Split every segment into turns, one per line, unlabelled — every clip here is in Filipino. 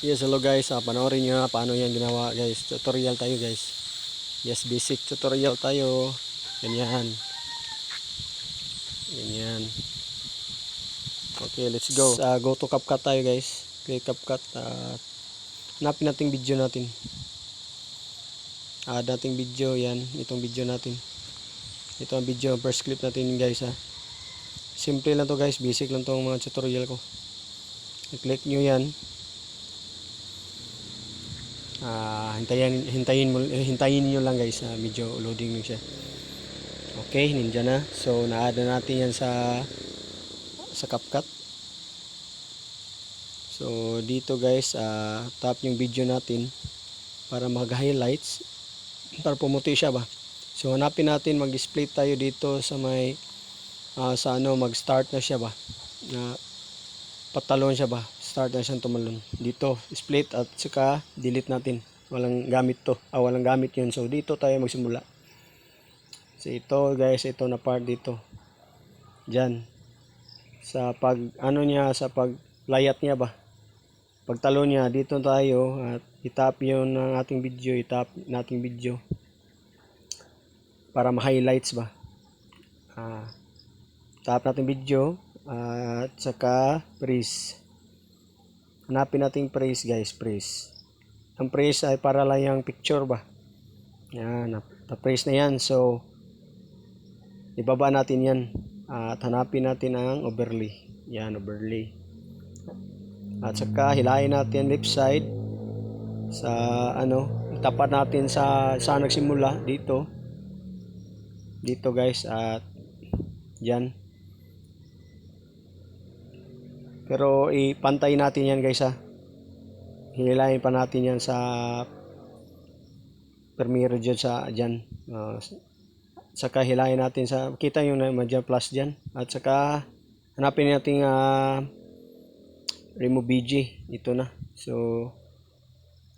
Yes, hello guys. Panoorin nyo na paano yan ginawa guys. Tutorial tayo guys. Yes, basic tutorial tayo. Ganyan. Ganyan. Okay, let's go. Go to CapCut tayo guys. Click CapCut. Hanapin natin video natin. Dating video yan. Itong video natin. Ito ang video. First clip natin guys ha. Simple lang to guys. Basic lang tong mga tutorial ko. I-click nyo yan. Hintayin niyo lang guys, medyo loading lang siya. Okay, nandiyan na. So na-add na natin yan sa CapCut. So dito guys, tap yung video natin para mag-highlights, para pumuti siya ba. So hanapin natin, mag-split tayo dito sa may mag-start na siya ba. Patalon siya ba, start na siyang tumalon dito, split at saka delete natin. Walang gamit to, walang gamit yun. So dito tayo magsimula. So ito guys, ito na part dito dyan sa pag sa paglayat niya ba, pagtalon niya. Dito tayo at itap yun ng ating video, itap nating video para ma-highlights ba. Tap natin video at saka press. Hanapin natin press guys, press. Ang press ay para lang yung picture ba. Yan, na-press na yan. So ibaba natin yan at hanapin natin ang overlay. Yan, overlay. At saka hilahin natin left side sa tapat natin sa nagsimula dito guys, at yan. Pero ipantay natin yan guys ha. Hinilahin pa natin yan sa Premiere dyan sa dyan. Saka hilahin natin sa, kita yung dyan plus dyan. At saka hanapin natin remove BG. Ito na. So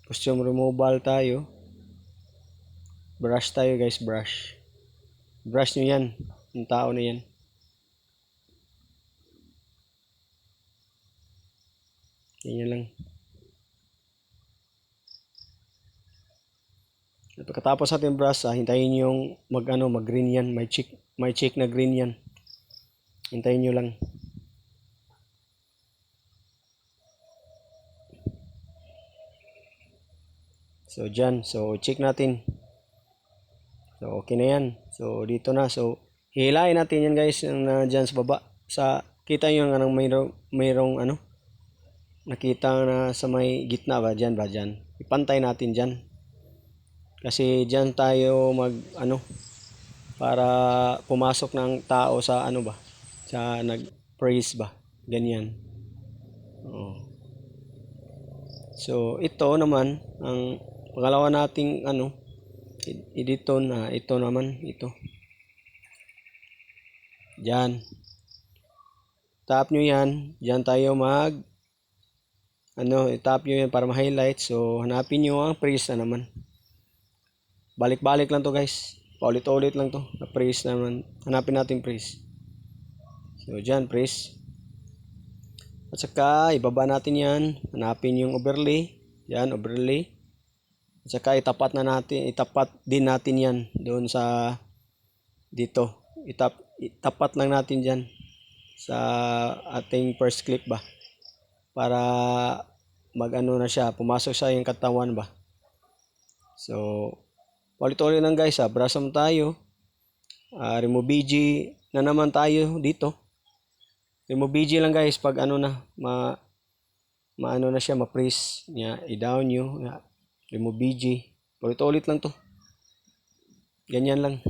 custom removal tayo. Brush tayo guys, brush. Brush nyo yan. Yung tao na yan. Ganyan lang. At pagkatapos natin brush, hintayin nyo yung mag-green yan. May check na green yan. Hintayin nyo lang. So dyan, so check natin. So okay na yan. So dito na. So hihilahin natin yan guys, dyan sa baba. Kita nyo yung mayroong nakita na sa may gitna ba, dyan ba, dyan. Ipantay natin dyan. Kasi dyan tayo para pumasok ng tao sa ba, sa nag-praise ba, ganyan. So ito naman, ang pangalawa nating editon na ito naman, ito. Dyan. Tap nyo yan, dyan tayo itap nyo yan para ma-highlight. So hanapin nyo ang praise na naman. Balik-balik lang to guys. Paulit-ulit lang to. Na-praise naman. Hanapin natin praise. So dyan, praise. At saka ibaba natin yan. Hanapin yung overlay. Yan, overlay. At saka itapat din natin yan doon sa dito. Itapat lang natin dyan sa ating first clip ba, para na siya, pumasok sa yung katawan ba. So ulit-ulit lang guys, brush tayo. Remove BG na naman tayo dito. Remove BG lang guys pag na siya, ma-press niya, i-down nyo, remove BG. Ulit-ulit lang to. Ganyan lang.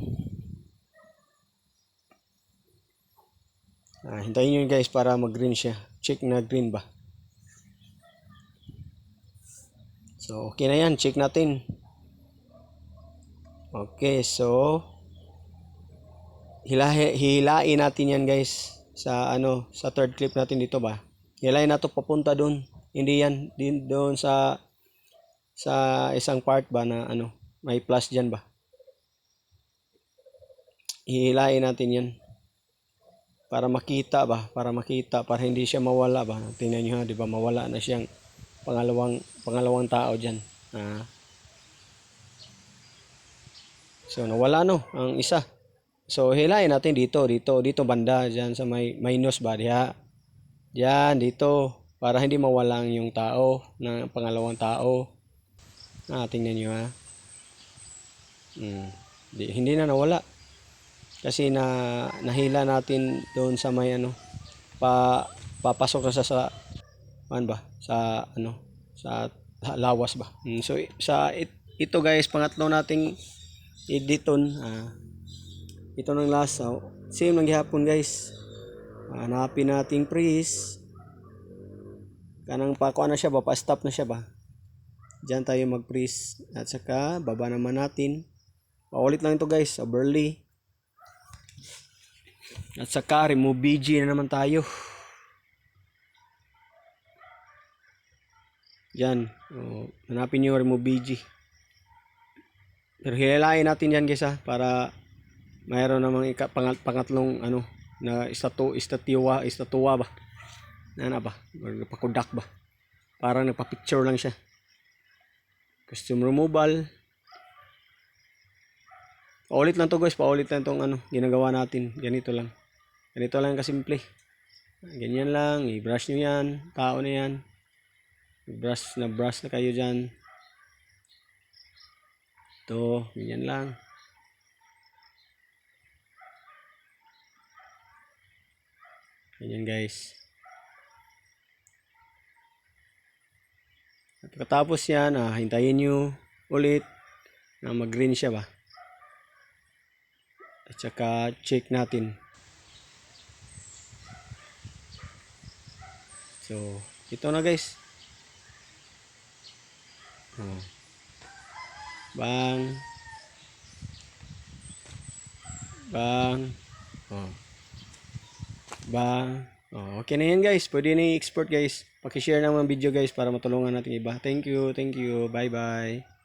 Hintayin nyo guys para mag-green siya. Check na green ba. So okay na yan, check natin. Okay, so hilain natin yan guys sa sa third clip natin dito ba. Hilain nato papunta doon. Hindi yan din doon sa isang part ba na may plus diyan ba. Hihilain natin yan para makita ba, para hindi siya mawala ba. Tingnan niyo ha, 'di ba, mawala na siyang pangalawang tao diyan. So nawala no ang isa. So hilahin natin dito banda diyan sa may minus ba diha. Diyan dito para hindi mawalang yung tao ng pangalawang tao. Tingnan niyo ha. Hindi na nawala. Kasi nahila natin doon sa may ano papasok na sa ba sa sa lawas ba. So ito guys pangatlo nating editon ito ng last same lang gihapon guys. Hanapin nating freeze kanang pakuha na siya ba pa-stop na siya ba. Diyan tayo mag-freeze at saka baba naman natin. Paulit lang ito guys, overlay. At saka remove BG na naman tayo. Diyan, hanapin nyo remove BG. Pero hilahin natin yan guys para mayroon namang pangatlong na istatuwa ba. Ba? Or napakudak ba? Parang nagpa-picture lang siya. Custom removal. Paulit lang to guys, paulit lang tong ginagawa natin. Ganito lang kasimple. Ganyan lang, i-brush nyo yan, tao na yan. Brush na kayo dyan. Ito, ganyan lang. Ganyan guys. At pagkatapos yan, hintayin nyo ulit na mag-green siya ba. At saka check natin. So, ito na guys. Bang. Bang. Bang. Okay na yan guys. Pwede na i-export guys. Paki-share ng mga video guys para matulungan natin iba. Thank you. Bye bye.